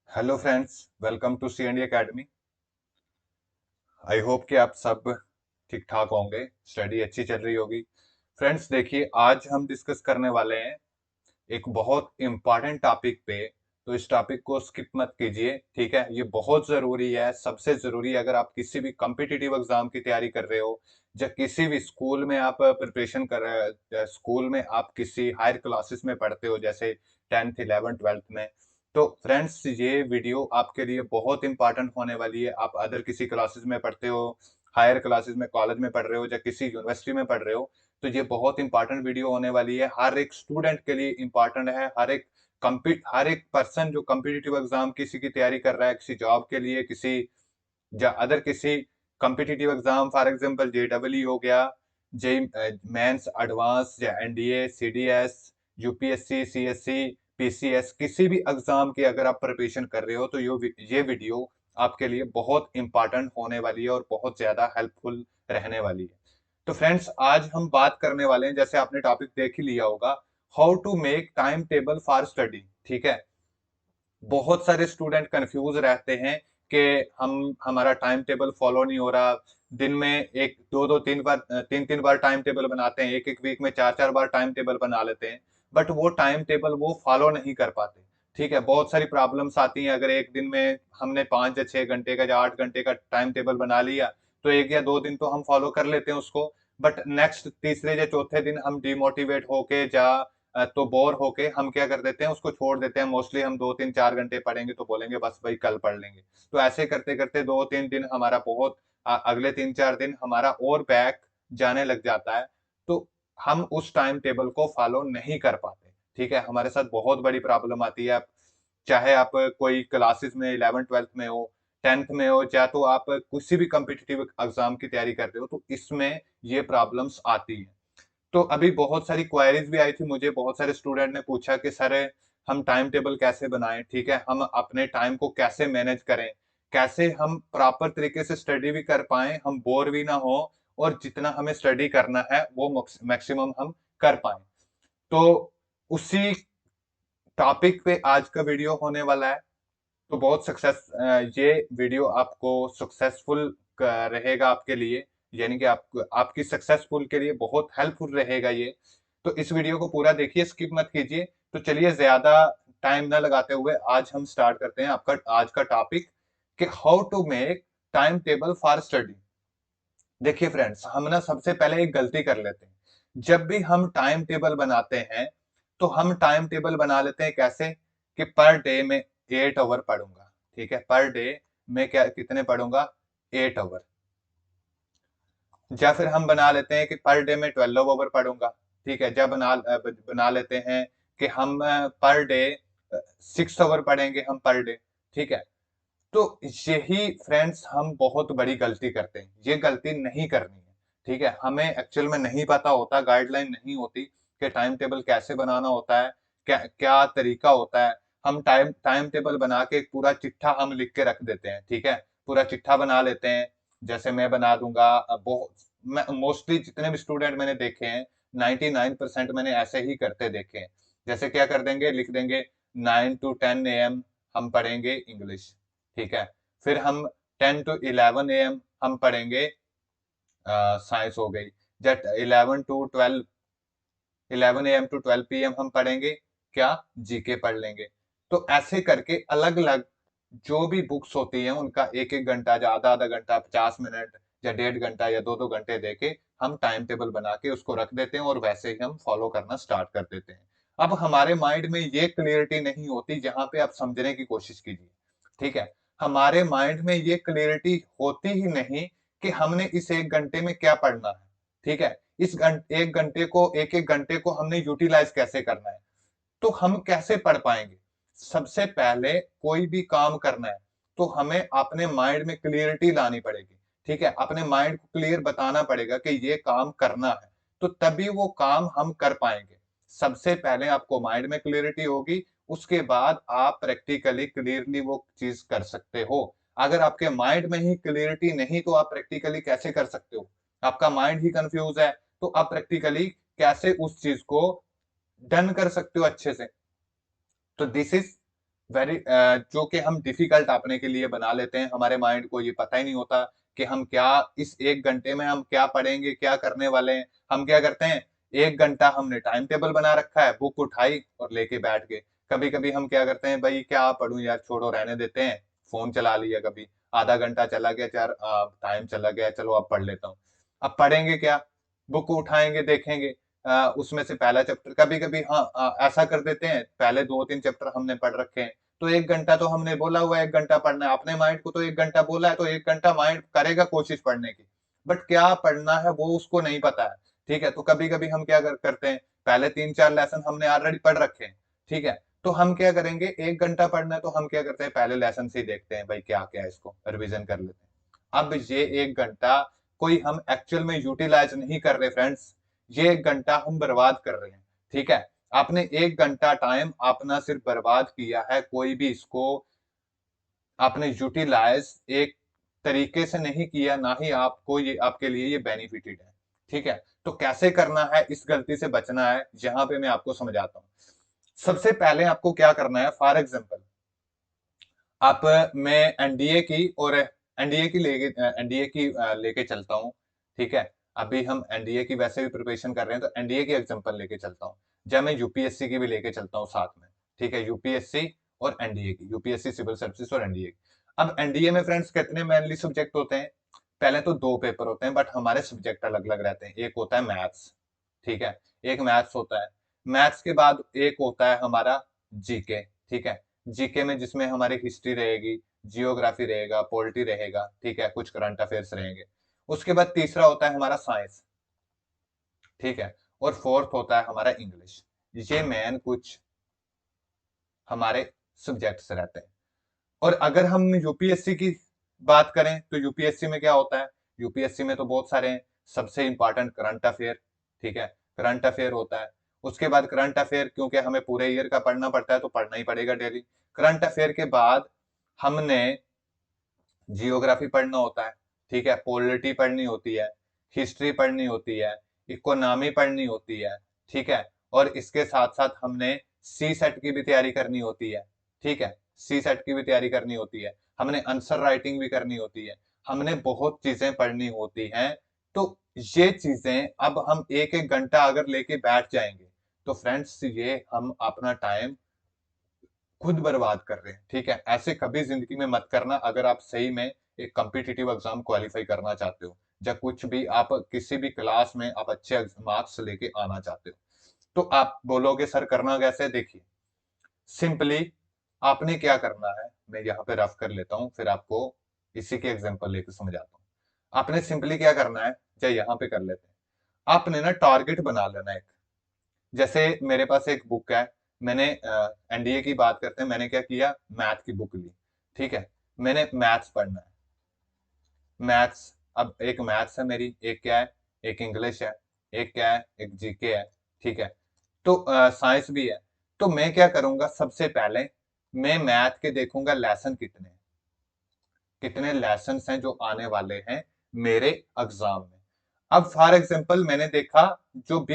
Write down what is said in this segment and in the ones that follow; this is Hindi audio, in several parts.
Hello friends, welcome to C and academy. I hope कि आप सब ठीक ठाक होंगे, स्टडी अच्छी चल रही होगी। फ्रेंड्स देखिए, आज हम डिस्कस करने वाले हैं एक बहुत इम्पॉर्टेंट टॉपिक पे। तो इस टॉपिक को स्किप मत कीजिए, ठीक है। ये बहुत जरूरी है, सबसे जरूरी है। अगर आप किसी भी कॉम्पिटिटिव एग्जाम की तैयारी कर रहे हो या किसी भी स्कूल में आप प्रिपरेशन कर रहे हो, स्कूल में आप किसी हायर क्लासेस में पढ़ते हो जैसे 10th 11th 12th में, तो फ्रेंड्स ये वीडियो आपके लिए बहुत इंपॉर्टेंट होने वाली है। आप अदर किसी क्लासेस में पढ़ते हो, हायर क्लासेस में, कॉलेज में पढ़ रहे हो या किसी यूनिवर्सिटी में पढ़ रहे हो, तो ये बहुत इंपॉर्टेंट वीडियो होने वाली है। हर एक स्टूडेंट के लिए इंपॉर्टेंट है। हर एक पर्सन जो कम्पिटिटिव एग्जाम किसी की तैयारी कर रहा है, किसी जॉब के लिए, किसी या अदर किसी competitive exam, for example JW हो गया, जे मेंस एडवांस या NDA, CDS, UPSC, CSC, PCS, किसी भी एग्जाम की अगर आप प्रिपरेशन कर रहे हो तो ये वीडियो आपके लिए बहुत इंपॉर्टेंट होने वाली है और बहुत ज्यादा हेल्पफुल रहने वाली है। तो फ्रेंड्स, आज हम बात करने वाले हैं, जैसे आपने टॉपिक देख ही लिया होगा, how to make time table for study. ठीक है। बहुत सारे स्टूडेंट कंफ्यूज रहते हैं कि हम हमारा टाइम टेबल फॉलो नहीं हो रहा। दिन में एक दो दो तीन तीन बार टाइम टेबल बनाते हैं, एक एक वीक में चार चार बार टाइम टेबल बना लेते हैं, बट वो टाइम टेबल वो फॉलो नहीं कर पाते। ठीक है। बहुत सारी प्रॉब्लम्स आती हैं। अगर एक दिन में हमने 5 या 6 घंटे का या 8 घंटे का टाइम टेबल बना लिया, तो 1 या 2 दिन तो हम फॉलो कर लेते हैं उसको, बट नेक्स्ट तीसरे या चौथे दिन हम डिमोटिवेट होके या तो बोर होके हम क्या कर देते हैं, उसको छोड़ देते हैं। मोस्टली हम 2 3 4 घंटे पढ़ेंगे तो बोलेंगे बस भाई कल पढ़ लेंगे। तो ऐसे करते करते 2 3 दिन हमारा बहुत अगले 3 4 दिन हमारा और बैक जाने लग जाता है। तो हम उस टाइम टेबल को फॉलो नहीं कर पाते। ठीक है। हमारे साथ बहुत बड़ी प्रॉब्लम आती है। चाहे आप कोई क्लासेस में 11th 12th में हो, 10th में हो, या तो आप किसी भी कम्पिटिटिव एग्जाम की तैयारी कर रहे हो, तो इसमें ये प्रॉब्लम्स आती है। तो अभी बहुत सारी क्वेरीज भी आई थी मुझे, बहुत सारे स्टूडेंट ने पूछा कि सर हम टाइम टेबल कैसे बनाएं, ठीक है, हम अपने टाइम को कैसे मैनेज करें, कैसे हम प्रॉपर तरीके से स्टडी भी कर पाएं, हम बोर भी ना हो, और जितना हमें स्टडी करना है वो मैक्सिमम हम कर पाएं। तो उसी टॉपिक पे आज का वीडियो होने वाला है। तो बहुत ये वीडियो आपको सक्सेसफुल रहेगा आपके लिए, यानी कि आपकी सक्सेसफुल के लिए बहुत हेल्पफुल रहेगा ये। तो इस वीडियो को पूरा देखिए, स्किप मत कीजिए। तो चलिए ज्यादा टाइम ना लगाते हुए आज हम स्टार्ट करते हैं आपका आज का टॉपिक, कि how to make time table for study. देखिए फ्रेंड्स, हम ना सबसे पहले एक गलती कर लेते हैं। जब भी हम टाइम टेबल बनाते हैं, तो हम टाइम टेबल बना लेते हैं कैसे, कि पर डे में 8 आवर पढ़ूंगा। ठीक है। पर डे में क्या कितने पढ़ूंगा, 8 आवर। या फिर हम बना लेते हैं कि पर डे में 12 आवर पढ़ूंगा। ठीक है। जब बना लेते हैं कि हम पर डे 6 आवर पढ़ेंगे हम पर डे। ठीक है। तो यही फ्रेंड्स हम बहुत बड़ी गलती करते हैं, ये गलती नहीं करनी है। ठीक है। हमें एक्चुअल में नहीं पता होता, गाइडलाइन नहीं होती कि टाइम टेबल कैसे बनाना होता है, क्या क्या तरीका होता है। हम टाइम टाइम टेबल बना के एक पूरा चिट्ठा हम लिख के रख देते हैं। ठीक है। पूरा चिट्ठा बना लेते हैं, जैसे मैं बना दूंगा। बहुत मोस्टली जितने भी स्टूडेंट मैंने देखे हैं, 99% मैंने ऐसे ही करते देखे हैं। जैसे क्या कर देंगे, लिख देंगे 9 to 10 AM हम पढ़ेंगे इंग्लिश। ठीक है। फिर हम 10 to 11 AM हम पढ़ेंगे साइंस हो गई। जट 11 AM to 12 PM हम पढ़ेंगे क्या, जीके पढ़ लेंगे। तो ऐसे करके अलग अलग जो भी बुक्स होती हैं उनका एक एक घंटा या आधा आधा घंटा, 50 मिनट या 1.5 घंटा या दो दो घंटे देके हम टाइम टेबल बना के उसको रख देते हैं, और वैसे ही हम फॉलो करना स्टार्ट कर देते हैं। अब हमारे माइंड में ये क्लियरिटी नहीं होती, जहां पे आप समझने की कोशिश कीजिए। ठीक है। हमारे माइंड में ये क्लियरिटी होती ही नहीं कि हमने इस 1 घंटे में क्या पढ़ना है। ठीक है। इस 1 घंटे को, एक एक घंटे को हमने यूटिलाइज कैसे करना है, तो हम कैसे पढ़ पाएंगे। सबसे पहले कोई भी काम करना है तो हमें अपने माइंड में क्लियरिटी लानी पड़ेगी। ठीक है। अपने माइंड को क्लियर बताना पड़ेगा कि ये काम करना है, तो तभी वो काम हम कर पाएंगे। सबसे पहले आपको माइंड में क्लियरिटी होगी, उसके बाद आप प्रैक्टिकली क्लियरली वो चीज कर सकते हो। अगर आपके माइंड में ही क्लियरिटी नहीं, तो आप प्रैक्टिकली कैसे कर सकते हो। आपका माइंड ही कंफ्यूज है, तो आप प्रैक्टिकली कैसे उस चीज को डन कर सकते हो अच्छे से। तो दिस इज वेरी जो कि हम डिफिकल्ट अपने के लिए बना लेते हैं। हमारे माइंड को ये पता ही नहीं होता कि हम क्या इस 1 घंटे में हम क्या पढ़ेंगे, क्या करने वाले हैं। हम क्या करते हैं, 1 घंटा हमने टाइम टेबल बना रखा है, बुक उठाई और लेके बैठ गए। कभी कभी हम क्या करते हैं, भाई क्या पढ़ूं यार, छोड़ो रहने देते हैं, फोन चला लिया, कभी आधा घंटा चला गया, यार टाइम चला गया, चलो अब पढ़ लेता हूँ। अब पढ़ेंगे क्या, बुक उठाएंगे, देखेंगे उसमें से पहला चैप्टर, कभी कभी हाँ ऐसा कर देते हैं, पहले 2-3 चैप्टर हमने पढ़ रखे हैं, तो 1 घंटा तो हमने बोला हुआ है, 1 घंटा पढ़ना है, अपने माइंड को तो 1 घंटा बोला है, तो 1 घंटा माइंड करेगा कोशिश पढ़ने की, बट क्या पढ़ना है वो उसको नहीं पता है। ठीक है, तो कभी कभी हम क्या करते हैं, पहले 3-4 लेसन हमने ऑलरेडी पढ़ रखे हैं। ठीक है, तो हम क्या करेंगे, 1 घंटा पढ़ना है, तो हम क्या करते हैं, पहले लेसन से ही देखते हैं, भाई क्या क्या है, इसको रिविजन कर लेते हैं। अब ये 1 घंटा कोई हम एक्चुअल में यूटिलाइज नहीं कर रहे फ्रेंड्स, ये 1 घंटा हम बर्बाद कर रहे हैं। ठीक है, आपने 1 घंटा टाइम अपना सिर्फ बर्बाद किया है, कोई भी इसको आपने यूटिलाइज एक तरीके से नहीं किया, ना ही आपको ये आपके लिए ये बेनिफिटेड है। ठीक है, तो कैसे करना है, इस गलती से बचना है, यहाँ पे मैं आपको समझाता हूँ। सबसे पहले आपको क्या करना है, फॉर एग्जाम्पल आप मैं एनडीए की और एनडीए की लेके चलता हूँ। ठीक है, अभी हम एनडीए की वैसे भी प्रिपरेशन कर रहे हैं, तो एनडीए की एग्जांपल लेके चलता हूँ, जब मैं यूपीएससी की भी लेके चलता हूँ साथ में। ठीक है, यूपीएससी और एनडीए की, यूपीएससी सिविल सर्विसेज और एनडीए की। अब एनडीए में फ्रेंड्स कितने मेनली सब्जेक्ट होते हैं, पहले तो 2 पेपर होते हैं, बट हमारे सब्जेक्ट अलग अलग रहते हैं। एक होता है मैथ्स, ठीक है, एक मैथ्स होता है। मैथ्स के बाद एक होता है हमारा जीके। ठीक है, जीके में जिसमें हमारी हिस्ट्री रहेगी, जियोग्राफी रहेगा, पॉलिटी रहेगा, ठीक है, कुछ करंट अफेयर्स रहेंगे। उसके बाद तीसरा होता है हमारा साइंस। ठीक है, और फोर्थ होता है हमारा इंग्लिश। ये मेन कुछ हमारे सब्जेक्ट्स रहते हैं। और अगर हम यूपीएससी की बात करें, तो यूपीएससी में क्या होता है, यूपीएससी में तो बहुत सारे हैं, सबसे इंपॉर्टेंट करंट अफेयर। ठीक है, करंट अफेयर होता है। उसके बाद करंट अफेयर, क्योंकि हमें पूरे ईयर का पढ़ना पड़ता है, तो पढ़ना ही पड़ेगा डेली। करंट अफेयर के बाद हमने जियोग्राफी पढ़ना होता है। ठीक है, पॉलिटी पढ़नी होती है, हिस्ट्री पढ़नी होती है, इकोनॉमी पढ़नी होती है। ठीक है, और इसके साथ साथ हमने सी सेट की भी तैयारी करनी होती है। ठीक है, सी सेट की भी तैयारी करनी होती है, हमने आंसर राइटिंग भी करनी होती है, हमने बहुत चीजें पढ़नी होती हैं। तो ये चीजें अब हम एक एक घंटा अगर लेके बैठ जाएंगे, तो फ्रेंड्स ये हम अपना टाइम खुद बर्बाद कर रहे हैं। ठीक है, ऐसे कभी जिंदगी में मत करना, अगर आप सही में एक कॉम्पिटिटिव एग्जाम क्वालिफाई करना चाहते हो, या कुछ भी आप किसी भी क्लास में आप अच्छे मार्क्स लेके आना चाहते हो। तो आप बोलोगे सर करना कैसे, देखिए सिंपली आपने क्या करना है, मैं यहाँ पे रफ कर लेता हूँ, फिर आपको इसी के एग्जांपल लेके समझाता हूँ। आपने सिंपली क्या करना है, चाहे यहाँ पे कर लेते हैं, आपने ना टारगेट बना लेना एक। जैसे मेरे पास एक बुक है, मैंने एनडीए की बात करते हैं, मैंने क्या किया, मैथ की बुक ली। ठीक है, मैंने मैथ्स पढ़ना है, मैथ्स, अब एक मैथ्स है मेरी, एक क्या है, एक इंग्लिश है, एक क्या है, एक जीके है। ठीक है, तो साइंस भी है। तो मैं क्या करूंगा, सबसे पहले मैं मैथ के देखूंगा लेसन कितने हैं, कितने लेसन हैं जो आने वाले हैं मेरे एग्जाम में। अब फॉर एग्जांपल मैंने देखा, जो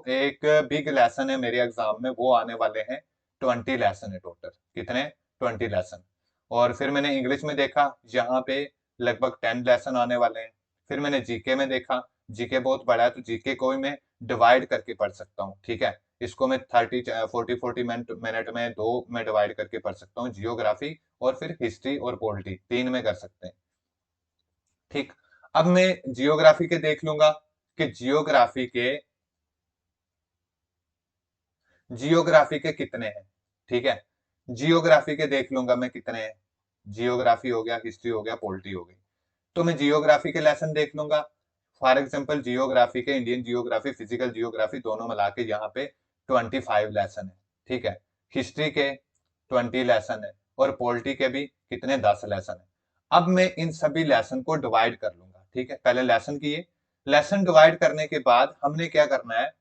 एक बिग लेसन है मेरे एग्जाम में, वो आने वाले हैं 20 लेसन है टोटल, कितने, 20 लेसन। और फिर मैंने इंग्लिश में देखा, यहाँ पे लगभग 10 लेसन आने वाले हैं। फिर मैंने जीके में देखा, जीके बहुत बड़ा है, तो जीके को भी मैं डिवाइड करके पढ़ सकता हूँ। ठीक है, इसको मैं 40-40 मिनट में दो में डिवाइड करके पढ़ सकता हूँ, जियोग्राफी और फिर हिस्ट्री और पॉलिटी 3 में कर सकते हैं। ठीक, अब मैं जियोग्राफी के देख लूंगा कि जियोग्राफी के कितने हैं। ठीक है, जियोग्राफी के देख लूंगा मैं कितने हैं, जियोग्राफी हो गया, हिस्ट्री हो गया, पॉलिटी हो गई। तो मैं जियोग्राफी के लेसन देख लूंगा। फॉर एग्जाम्पल जियोग्राफी के, इंडियन जियोग्राफी, फिजिकल जियोग्राफी दोनों मिला के यहाँ पे 25 लेसन है। ठीक है, हिस्ट्री के 20 लेसन है, और पॉलिटी के भी कितने, 10 लेसन है। अब मैं इन सभी लेसन को डिवाइड कर लूंगा। ठीक है, पहले लेसन किए, लेसन डिवाइड करने के बाद हमने क्या करना है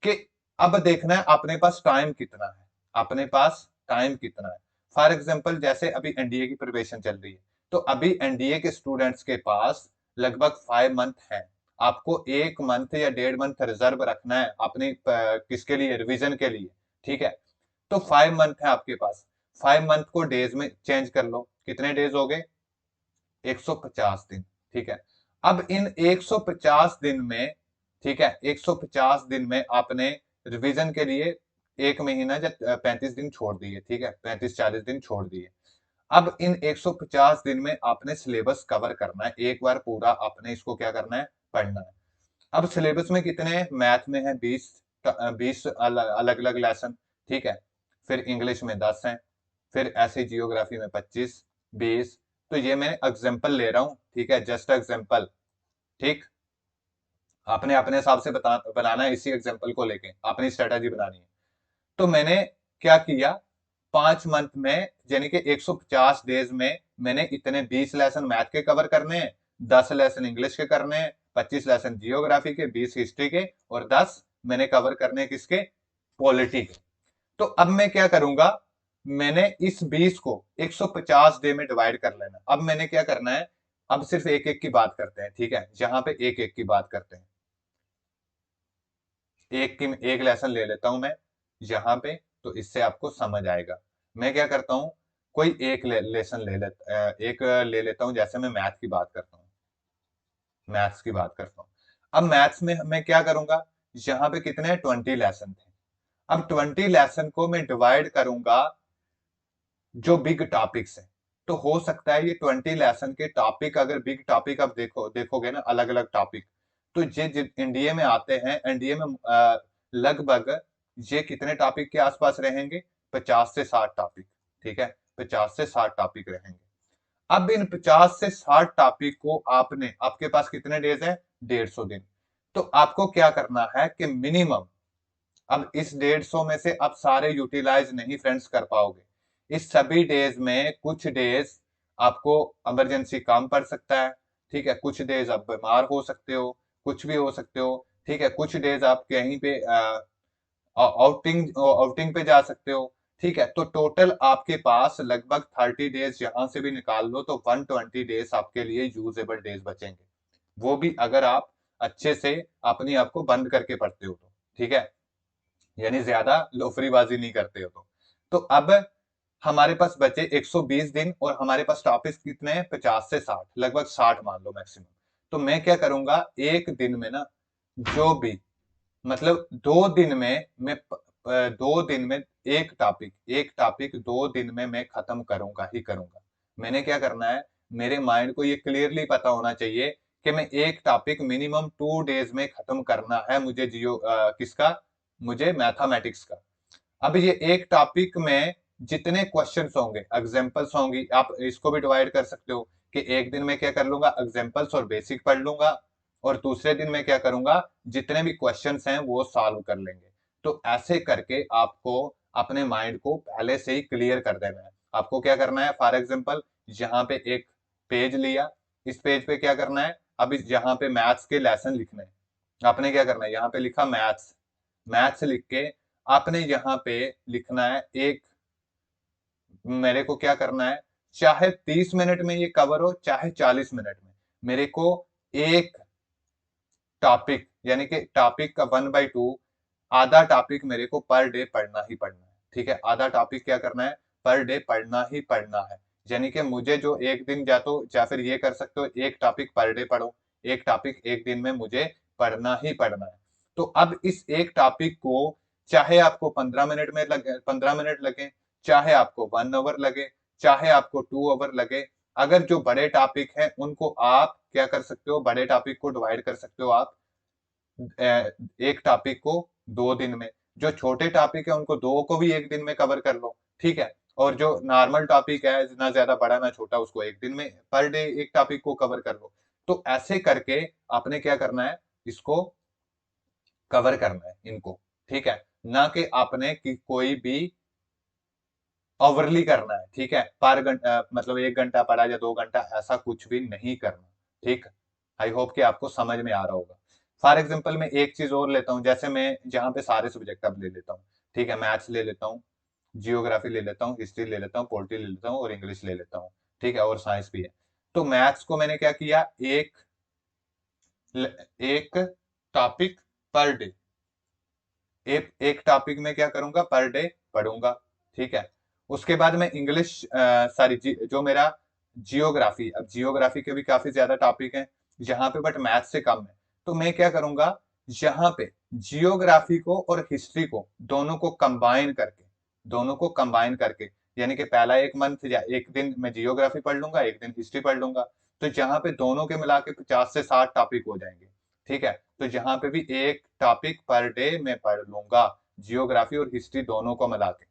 कि अब देखना है अपने पास टाइम कितना है, अपने पास टाइम कितना है। फॉर एग्जाम्पल जैसे अभी एनडीए की प्रिपरेशन चल रही है, तो अभी एनडीए के स्टूडेंट्स के पास लगभग 5 मंथ है। आपको 1 मंथ या 1.5 मंथ रिजर्व रखना है अपने किसके लिए, रिवीजन के लिए। ठीक है, तो 5 मंथ है आपके पास। 5 मंथ को डेज में चेंज कर लो, कितने डेज हो गए? 150 दिन। ठीक है, अब इन 150 दिन में, ठीक है, 150 दिन में आपने रिवीजन के लिए एक महीना या 35 दिन छोड़ दिए, ठीक है, 35-40 दिन छोड़ दिए। अब इन 150 दिन में आपने सिलेबस कवर करना है, एक बार पूरा आपने इसको क्या करना है? पढ़ना है। अब सिलेबस में कितने? मैथ में है 20 अलग अलग लेसन, ठीक है, फिर इंग्लिश में 10 हैं, फिर ऐसे जियोग्राफी में 25, 20। तो ये मैं एग्जाम्पल ले रहा हूं, ठीक है, जस्ट एग्जाम्पल। ठीक, आपने अपने हिसाब से बनाना है, इसी एग्जाम्पल को लेके अपनी स्ट्रेटेजी बनानी है। तो मैंने क्या किया, 5 मंथ में यानी कि 150 डेज में मैंने इतने 20 लेसन मैथ के कवर करने हैं, 10 लेसन इंग्लिश के करने हैं, 25 लेसन जियोग्राफी के, 20 हिस्ट्री के, और 10 मैंने कवर करने हैं किसके? पॉलिटी के। तो अब मैं क्या करूंगा, मैंने इस 20 को 150 डे में डिवाइड कर लेना। अब मैंने क्या करना है, अब सिर्फ एक एक की बात करते हैं, ठीक है, जहां पे एक एक की बात करते हैं। एक लेसन ले लेता हूं मैं यहां पे, तो इससे आपको समझ आएगा। मैं क्या करता हूं, कोई एक लेसन एक ले लेता हूं, जैसे मैं मैथ की बात करता हूं, मैथ्स की बात करता हूं। अब मैथ्स में मैं क्या करूंगा, यहाँ पे कितने 20 लेसन थे। अब 20 लेसन को मैं डिवाइड करूंगा जो बिग टॉपिक्स है। तो हो सकता है ये 20 लेसन के टॉपिक, अगर बिग टॉपिक आप देखोगे ना, अलग अलग टॉपिक, तो ये एनडीए में आते हैं, एनडीए में लगभग ये कितने टॉपिक के आसपास रहेंगे? 50 से 60 टॉपिक, ठीक है, 50 से 60 टॉपिक रहेंगे। अब इन 50 से 60 टॉपिक को आपने, आपके पास कितने डेज है? 150 दिन। तो आपको क्या करना है कि मिनिमम, अब इस 150 में से आप सारे यूटिलाइज नहीं फ्रेंड्स कर पाओगे। इस सभी डेज में कुछ डेज आपको इमरजेंसी काम पड़ सकता है, ठीक है, कुछ डेज आप बीमार हो सकते हो, कुछ भी हो सकते हो, ठीक है, कुछ डेज आप कहीं पे आउटिंग आउटिंग पे जा सकते हो, ठीक है। तो टोटल आपके पास लगभग 30 डेज यहां से भी निकाल लो तो 120 डेज आपके लिए यूजेबल डेज बचेंगे, वो भी अगर आप अच्छे से अपनी आप को बंद करके पढ़ते हो तो, ठीक है, यानी ज्यादा लोफरीबाजी नहीं करते हो तो अब हमारे पास बचे 120 दिन, और हमारे पास टॉपिक्स कितने हैं? 50 से 60, लगभग 60 मान लो मैक्सिमम। तो मैं क्या करूंगा, एक दिन में ना, जो भी, मतलब 2 दिन में मैं 2 दिन में एक टॉपिक 2 दिन में मैं खत्म करूंगा ही करूंगा। मैंने क्या करना है, मेरे माइंड को ये क्लियरली पता होना चाहिए कि मैं एक टॉपिक मिनिमम 2 डेज में खत्म करना है, मुझे किसका? मुझे मैथमेटिक्स का। अब ये एक टॉपिक में जितने क्वेश्चंस होंगे, एग्जांपल्स होंगी, आप इसको भी डिवाइड कर सकते हो कि एक दिन में क्या कर लूंगा, एग्जांपल्स और बेसिक पढ़ लूंगा, और दूसरे दिन में क्या करूंगा, जितने भी क्वेश्चंस हैं वो सॉल्व कर लेंगे। तो ऐसे करके आपको अपने माइंड को पहले से ही क्लियर कर देना है। आपको क्या करना है, फॉर एग्जाम्पल यहाँ पे एक पेज लिया, इस पेज पे क्या करना है, अब इस यहाँ पे मैथ्स के लेसन लिखने हैं। आपने क्या करना है, यहाँ पे लिखा मैथ्स, मैथ्स लिख के आपने यहाँ पे लिखना है एक, मेरे को क्या करना है, चाहे 30 मिनट में ये कवर हो, चाहे 40 मिनट में, मेरे को एक टॉपिक, यानी कि टॉपिक का 1/2, आधा टॉपिक मेरे को पर डे पढ़ना ही पढ़ना है, ठीक है, आधा टॉपिक क्या करना है, पर डे पढ़ना ही पढ़ना है। यानी कि मुझे जो एक दिन, या फिर ये कर सकते हो, एक टॉपिक पर डे पढ़ो, एक टॉपिक एक दिन में मुझे पढ़ना ही पढ़ना है। तो अब इस एक टॉपिक को, चाहे आपको 15 मिनट लगे, चाहे आपको 1 आवर लगे, चाहे आपको 2 आवर लगे, अगर जो बड़े टॉपिक हैं उनको आप क्या कर सकते हो, बड़े टॉपिक को डिवाइड कर सकते हो आप एक टॉपिक को 2 दिन में, जो छोटे टॉपिक है उनको दो को भी एक दिन में कवर कर लो, ठीक है, और जो नॉर्मल टॉपिक है, ना ज्यादा बड़ा ना छोटा, उसको एक दिन में पर डे एक टॉपिक को कवर कर लो। तो ऐसे करके आपने क्या करना है, इसको कवर करना है इनको, ठीक है, ना कि आपने कि कोई भी ओवरली करना है, ठीक है, पर घंटा मतलब 1 घंटा पढ़ा या 2 घंटा, ऐसा कुछ भी नहीं करना, ठीक। आई होप कि आपको समझ में आ रहा होगा। फॉर एग्जाम्पल मैं एक चीज और लेता हूँ, जैसे मैं जहाँ पे सारे सब्जेक्ट अब ले लेता हूँ, ठीक है, मैथ्स ले लेता हूँ, जियोग्राफी ले लेता हूँ, हिस्ट्री ले लेता हूँ, पॉलिटी ले लेता हूँ, और इंग्लिश ले लेता हूँ, ठीक है, और साइंस भी है। तो मैथ्स को मैंने क्या किया, एक टॉपिक पर डे, एक टॉपिक में क्या करूंगा, पर डे पढ़ूंगा, ठीक है। उसके बाद मैं इंग्लिश सॉरी जो मेरा जियोग्राफी, अब जियोग्राफी के भी काफी ज्यादा टॉपिक हैं यहाँ पे, बट मैथ से कम है। तो मैं क्या करूंगा, यहाँ पे जियोग्राफी को और हिस्ट्री को दोनों को कंबाइन करके, यानी कि पहला एक मंथ या एक दिन मैं जियोग्राफी पढ़ लूंगा, एक दिन हिस्ट्री पढ़ लूंगा। तो यहाँ पे दोनों के मिला के 50 से 60 टॉपिक हो जाएंगे। ठीक है, तो यहाँ पे भी एक टॉपिक पर डे मैं पढ़ लूंगा, जियोग्राफी और हिस्ट्री दोनों को मिला के।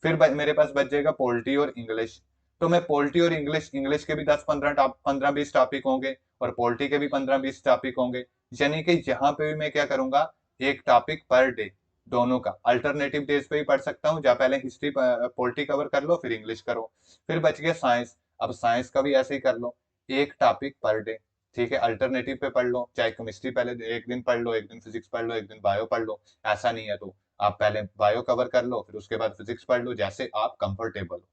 फिर मेरे पास बच जाएगा पॉलिटी और इंग्लिश। तो मैं पॉलिटी और इंग्लिश के भी 10-15 टॉपिक होंगे, और पॉलिटी के भी 15-20 टॉपिक होंगे। यानी कि यहाँ पे भी मैं क्या करूंगा, एक टॉपिक पर डे, दोनों का अल्टरनेटिव डेज पे भी पढ़ सकता हूँ, जहाँ पहले हिस्ट्री पॉलिटी कवर कर लो, फिर इंग्लिश करो। फिर बच गया साइंस। अब साइंस का भी ऐसे ही कर लो, एक टॉपिक पर डे। ठीक है, अल्टरनेटिव पे पढ़ लो, चाहे केमिस्ट्री पहले एक दिन पढ़ लो, एक दिन फिजिक्स पढ़ लो, एक दिन बायो पढ़ लो। ऐसा नहीं है तो आप पहले बायो कवर कर लो, फिर उसके बाद फिजिक्स पढ़ लो, जैसे आप कंफर्टेबल हो।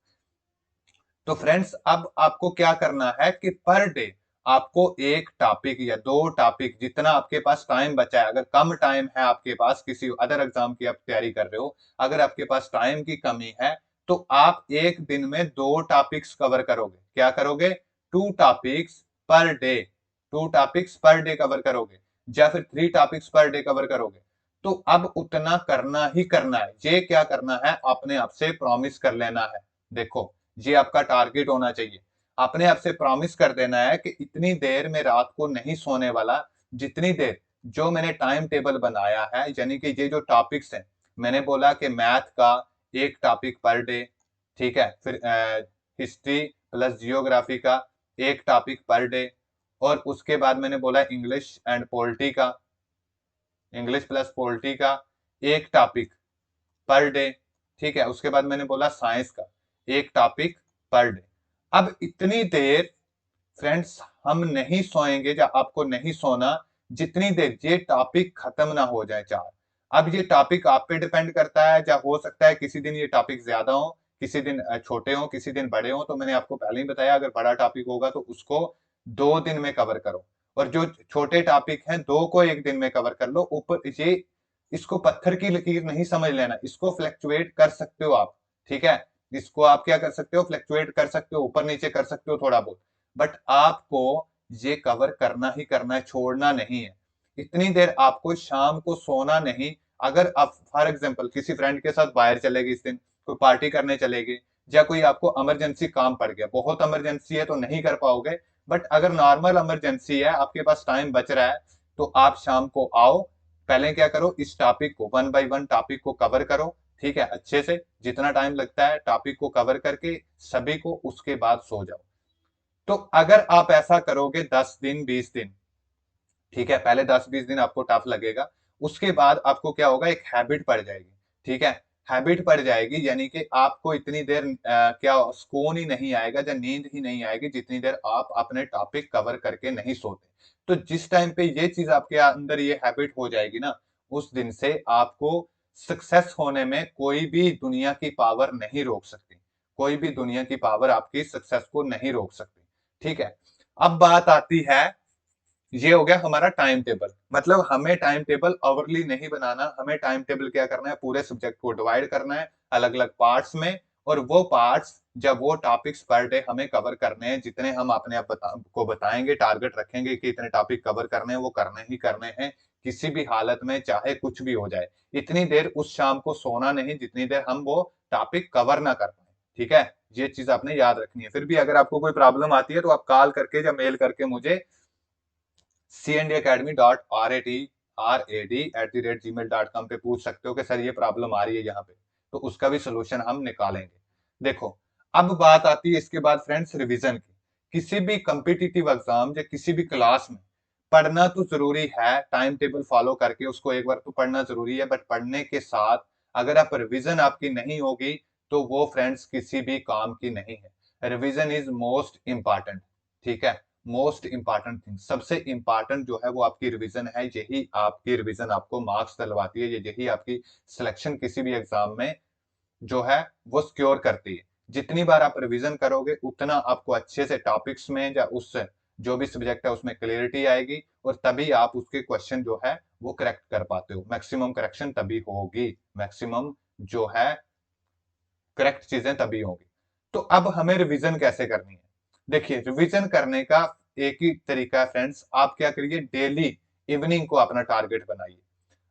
तो फ्रेंड्स, अब आपको क्या करना है कि पर डे आपको एक टॉपिक या दो टॉपिक, जितना आपके पास टाइम बचा है, अगर कम टाइम है आपके पास, किसी अदर एग्जाम की आप तैयारी कर रहे हो, अगर आपके पास टाइम की कमी है, तो आप एक दिन में दो टॉपिक्स कवर करोगे। क्या करोगे, to topics per day, to topics per day cover करोगे, या फिर 3 टॉपिक्स पर डे कवर करोगे। तो अब उतना करना ही करना है। ये क्या करना है, अपने आप से प्रॉमिस कर लेना है। देखो, ये आपका टारगेट होना चाहिए। अपने आप से प्रॉमिस कर देना है कि इतनी देर में रात को नहीं सोने वाला, जितनी देर जो मैंने टाइम टेबल बनाया है, यानी कि ये जो टॉपिक्स हैं, मैंने बोला कि मैथ का एक टॉपिक पर डे, ठीक है, फिर हिस्ट्री प्लस जियोग्राफी का एक टॉपिक पर डे, और उसके बाद मैंने बोला इंग्लिश एंड पॉलिटी का, इंग्लिश प्लस पॉलिटी का एक टॉपिक पर डे। ठीक है, उसके बाद मैंने बोला साइंस का एक टॉपिक पर डे। अब इतनी देर फ्रेंड्स हम नहीं सोएंगे, या आपको नहीं सोना, जितनी देर ये टॉपिक खत्म ना हो जाए चार। अब ये टॉपिक आप पे डिपेंड करता है, या हो सकता है किसी दिन ये टॉपिक ज्यादा हो, किसी दिन छोटे हो, किसी दिन बड़े हो। तो मैंने आपको पहले ही बताया, अगर बड़ा टॉपिक होगा तो उसको 2 दिन में कवर करो, और जो छोटे टॉपिक हैं दो को एक दिन में कवर कर लो। ऊपर ये, इसको पत्थर की लकीर नहीं समझ लेना, इसको फ्लक्चुएट कर सकते हो आप। ठीक है, इसको आप क्या कर सकते हो, फ्लक्चुएट कर सकते हो, ऊपर नीचे कर सकते हो थोड़ा बहुत, बट आपको ये कवर करना ही करना है, छोड़ना नहीं है। इतनी देर आपको शाम को सोना नहीं। अगर आप फॉर एग्जांपल किसी फ्रेंड के साथ बाहर चले गए, इस दिन कोई पार्टी करने चले गए, या कोई आपको इमरजेंसी काम पड़ गया, बहुत इमरजेंसी है तो नहीं कर पाओगे, बट अगर नॉर्मल इमरजेंसी है, आपके पास टाइम बच रहा है, तो आप शाम को आओ। पहले क्या करो, इस टॉपिक को 1 बाय 1 टॉपिक को कवर करो। ठीक है, अच्छे से जितना टाइम लगता है टॉपिक को कवर करके सभी को, उसके बाद सो जाओ। तो अगर आप ऐसा करोगे 10 दिन 20 दिन, ठीक है, पहले 10-20 दिन आपको टफ लगेगा, उसके बाद आपको क्या होगा, एक हैबिट पड़ जाएगी। ठीक है, हैबिट पड़ जाएगी, यानी कि आपको इतनी देर क्या सुकून ही नहीं आएगा, या नींद ही नहीं आएगी, जितनी देर आप अपने टॉपिक कवर करके नहीं सोते। तो जिस टाइम पे ये चीज आपके अंदर ये हैबिट हो जाएगी ना, उस दिन से आपको सक्सेस होने में कोई भी दुनिया की पावर नहीं रोक सकती। कोई भी दुनिया की पावर आपकी सक्सेस को नहीं रोक सकती। ठीक है, अब बात आती है, ये हो गया हमारा टाइम टेबल। मतलब हमें टाइम टेबल आवरली नहीं बनाना, हमें टाइम टेबल क्या करना है, पूरे सब्जेक्ट को डिवाइड करना है अलग अलग पार्ट्स में, और वो पार्ट्स, जब वो टॉपिक्स पर डे हमें कवर करने हैं, जितने हम अपने आप को बताएंगे, टारगेट रखेंगे कि इतने टॉपिक कवर करने हैं, वो करने ही करने हैं, किसी भी हालत में, चाहे कुछ भी हो जाए। इतनी देर उस शाम को सोना नहीं, जितनी देर हम वो टॉपिक कवर ना कर पाए। ठीक है, ये चीज आपने याद रखनी है। फिर भी अगर आपको कोई प्रॉब्लम आती है, तो आप कॉल करके या मेल करके मुझे cndacademy.rad@gmail.com पे पूछ सकते हो कि सर ये प्रॉब्लम आ रही है यहाँ पे, तो उसका भी सोल्यूशन हम निकालेंगे। देखो, अब बात आती है इसके बाद फ्रेंड्स रिवीजन की। किसी भी कम्पिटिटिव एग्जाम या किसी भी क्लास में पढ़ना तो जरूरी है, टाइम टेबल फॉलो करके उसको एक बार तो पढ़ना जरूरी है, बट पढ़ने के साथ अगर आप रिवीजन आपकी नहीं होगी, तो वो फ्रेंड्स किसी भी काम की नहीं है। Revision is most important. ठीक है, मोस्ट इंपॉर्टेंट थिंग, सबसे इंपॉर्टेंट जो है वो आपकी रिवीजन है। यही आपकी रिवीजन आपको मार्क्स दिलवाती है, यही आपकी सिलेक्शन किसी भी एग्जाम में जो है वो सिक्योर करती है। जितनी बार आप रिवीजन करोगे, उतना आपको अच्छे से टॉपिक्स में या उस जो भी सब्जेक्ट है उसमें क्लियरिटी आएगी, और तभी आप उसके क्वेश्चन जो है वो करेक्ट कर पाते हो। मैक्सिमम करेक्शन तभी होगी, मैक्सिमम जो है करेक्ट चीजें तभी होंगी। तो अब हमें रिवीजन कैसे करनी है? देखिए, रिवीजन करने का एक ही तरीका है फ्रेंड्स, आप क्या करिए, डेली इवनिंग को अपना टारगेट बनाइए।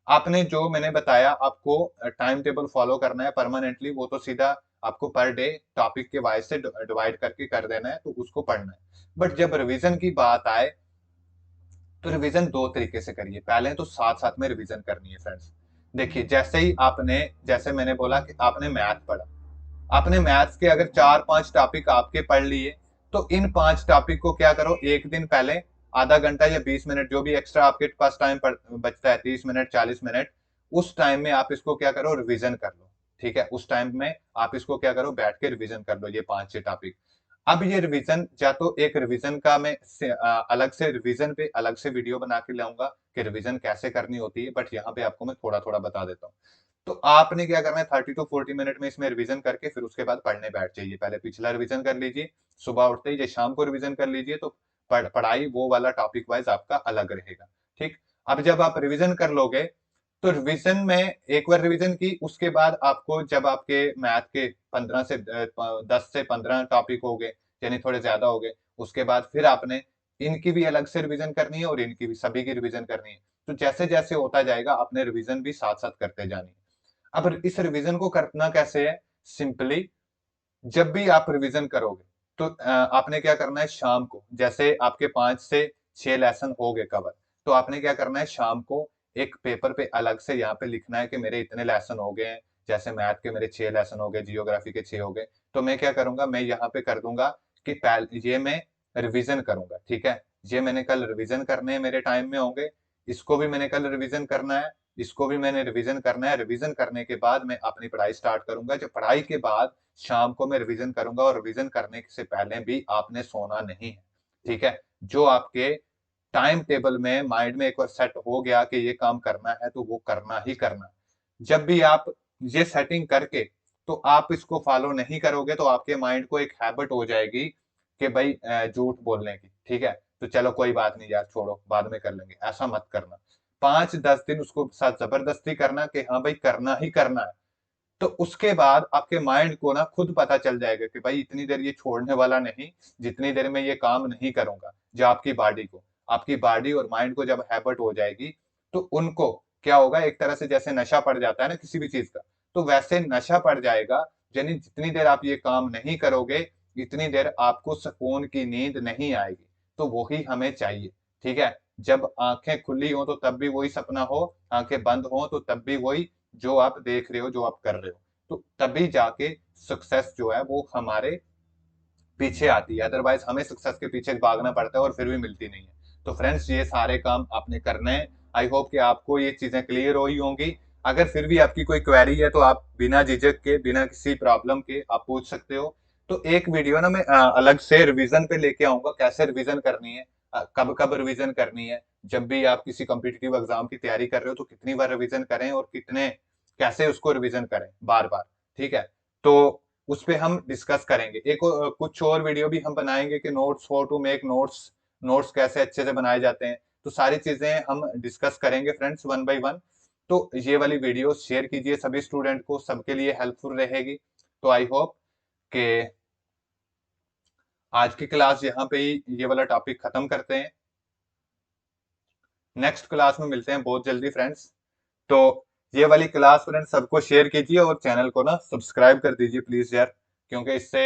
आपने जो मैंने बताया आपको टाइम टेबल फॉलो करना है परमानेंटली, वो तो सीधा आपको पर डे टॉपिक के वाइज से डिवाइड करके कर देना है, तो उसको पढ़ना है। बट जब रिवीजन की बात आए तो रिवीजन दो तरीके से करिए। पहले तो साथ साथ में रिवीजन करनी है फ्रेंड्स। देखिए, जैसे ही आपने, जैसे मैंने बोला कि आपने मैथ पढ़ा, आपने मैथ्स के अगर 4-5 टॉपिक आपके पढ़ लिए, तो इन 5 टॉपिक को क्या करो, एक दिन पहले आधा घंटा या 20 मिनट, जो भी एक्स्ट्रा आपके पास टाइम बचता है, 30 मिनट 40 मिनट, उस टाइम में आप इसको क्या करो, रिवीजन कर लो। ठीक है, उस टाइम में आप इसको क्या करो, बैठ के रिवीजन कर लो ये 5-6 टॉपिक। अब ये रिवीजन, या तो एक रिवीजन का मैं अलग से रिवीजन पे अलग से वीडियो बना के लाऊंगा कि रिवीजन कैसे करनी होती है, बट यहाँ पे आपको मैं थोड़ा थोड़ा बता देता हूँ। तो आपने क्या करना है, 30 to 40 मिनट में इसमें रिवीजन करके फिर उसके बाद पढ़ने बैठ जाइए। पहले पिछला रिवीजन कर लीजिए, सुबह उठते ही, या शाम को रिवीजन कर लीजिए, तो पढ़ाई वो वाला टॉपिक वाइज आपका अलग रहेगा। ठीक। अब जब आप रिवीजन कर लोगे, तो रिवीजन में एक बार रिवीजन की, उसके बाद आपको जब आपके मैथ के 10 से 15 टॉपिक हो गए, यानी थोड़े ज्यादा हो गए, उसके बाद फिर आपने इनकी भी अलग से रिवीजन करनी है और इनकी भी, सभी की रिवीजन करनी है। तो जैसे जैसे होता जाएगा आपने रिवीजन भी साथ साथ करते जानी है। अब इस रिवीजन को करना कैसे है? सिंपली, जब भी आप रिवीजन करोगे, तो आपने क्या करना है, शाम को, जैसे आपके 5 से 6 लेसन हो गए कवर, तो आपने क्या करना है, शाम को एक पेपर पे अलग से यहाँ पे लिखना है कि मेरे इतने लेसन हो गए हैं। जैसे मैथ के मेरे 6 लेसन हो गए, जियोग्राफी के 6 हो गए, तो मैं क्या करूंगा, मैं यहाँ पे कर दूंगा कि पहले ये मैं रिवीजन करूंगा। ठीक है, ये मैंने कल रिवीजन करने हैं, मेरे टाइम में होंगे, इसको भी मैंने कल रिवीजन करना है, इसको भी मैंने रिवीजन करना है। रिवीजन करने के बाद मैं अपनी पढ़ाई स्टार्ट करूंगा। जब पढ़ाई के बाद शाम को मैं रिवीजन करूंगा, और रिवीजन करने से पहले भी आपने सोना नहीं है। ठीक है, जो आपके टाइम टेबल में माइंड में एक बार सेट हो गया कि ये काम करना है, तो वो करना ही करना। जब भी आप ये सेटिंग करके, तो आप इसको फॉलो नहीं करोगे, तो आपके माइंड को एक हैबिट हो जाएगी कि भाई झूठ बोलने की। ठीक है, तो चलो कोई बात नहीं यार, छोड़ो बाद में कर लेंगे, ऐसा मत करना। 5-10 दिन उसको साथ जबरदस्ती करना कि हाँ भाई करना ही करना है। तो उसके बाद आपके माइंड को ना खुद पता चल जाएगा कि भाई इतनी देर ये छोड़ने वाला नहीं, जितनी देर में ये काम नहीं करूंगा। जो आपकी बॉडी को, आपकी बॉडी और माइंड को जब हैबिट हो जाएगी, तो उनको क्या होगा, एक तरह से जैसे नशा पड़ जाता है ना किसी भी चीज का, तो वैसे नशा पड़ जाएगा। यानी जितनी देर आप ये काम नहीं करोगे, इतनी देर आपको सुकून की नींद नहीं आएगी। तो वही हमें चाहिए। ठीक है, जब आंखें खुली हो तो तब भी वही सपना हो, आंखें बंद हो तो तब भी वही जो आप देख रहे हो, जो आप कर रहे हो। तो तभी जाके सक्सेस जो है वो हमारे पीछे आती है। अदरवाइज हमें सक्सेस के पीछे भागना पड़ता है और फिर भी मिलती नहीं है। तो फ्रेंड्स, ये सारे काम आपने करने हैं। आई होप कि आपको ये चीजें क्लियर हुई होंगी। अगर फिर भी आपकी कोई क्वेरी है, तो आप बिना झिझक के, बिना किसी प्रॉब्लम के आप पूछ सकते हो। तो एक वीडियो ना मैं अलग से रिवीजन पे लेके आऊंगा, कैसे रिवीजन करनी है, कब कब रिवीजन करनी है। जब भी आप किसी कॉम्पिटिटिव एग्जाम की तैयारी कर रहे हो, तो कितनी बार रिवीजन करें और कितने, कैसे उसको रिवीजन करें बार बार। ठीक है, तो उस पे हम डिस्कस करेंगे। एक कुछ और वीडियो भी हम बनाएंगे कि notes, how to make notes, notes कैसे अच्छे से बनाए जाते हैं। तो सारी चीजें हम डिस्कस करेंगे फ्रेंड्स, वन बाय वन। तो ये वाली वीडियो शेयर कीजिए सभी स्टूडेंट को, सबके लिए हेल्पफुल रहेगी। तो आई होप कि आज की क्लास यहाँ पे ही ये वाला टॉपिक खत्म करते हैं। नेक्स्ट क्लास में मिलते हैं बहुत जल्दी फ्रेंड्स। तो ये वाली क्लास फ्रेंड्स सबको शेयर कीजिए, और चैनल को ना सब्सक्राइब कर दीजिए प्लीज यार, क्योंकि इससे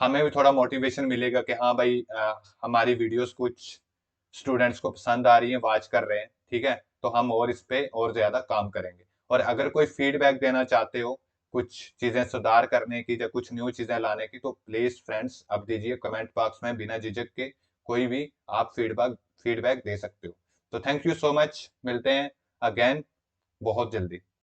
हमें भी थोड़ा मोटिवेशन मिलेगा कि हाँ भाई हमारी वीडियोस कुछ स्टूडेंट्स को पसंद आ रही है, वॉच कर रहे हैं। ठीक है, तो हम और इस पे और ज्यादा काम करेंगे। और अगर कोई फीडबैक देना चाहते हो, कुछ चीजें सुधार करने की या कुछ न्यू चीजें लाने की, तो प्लीज फ्रेंड्स अब दीजिए कमेंट बॉक्स में, बिना झिझक के कोई भी आप फीडबैक फीडबैक दे सकते हो। तो थैंक यू सो मच, मिलते हैं अगेन बहुत जल्दी।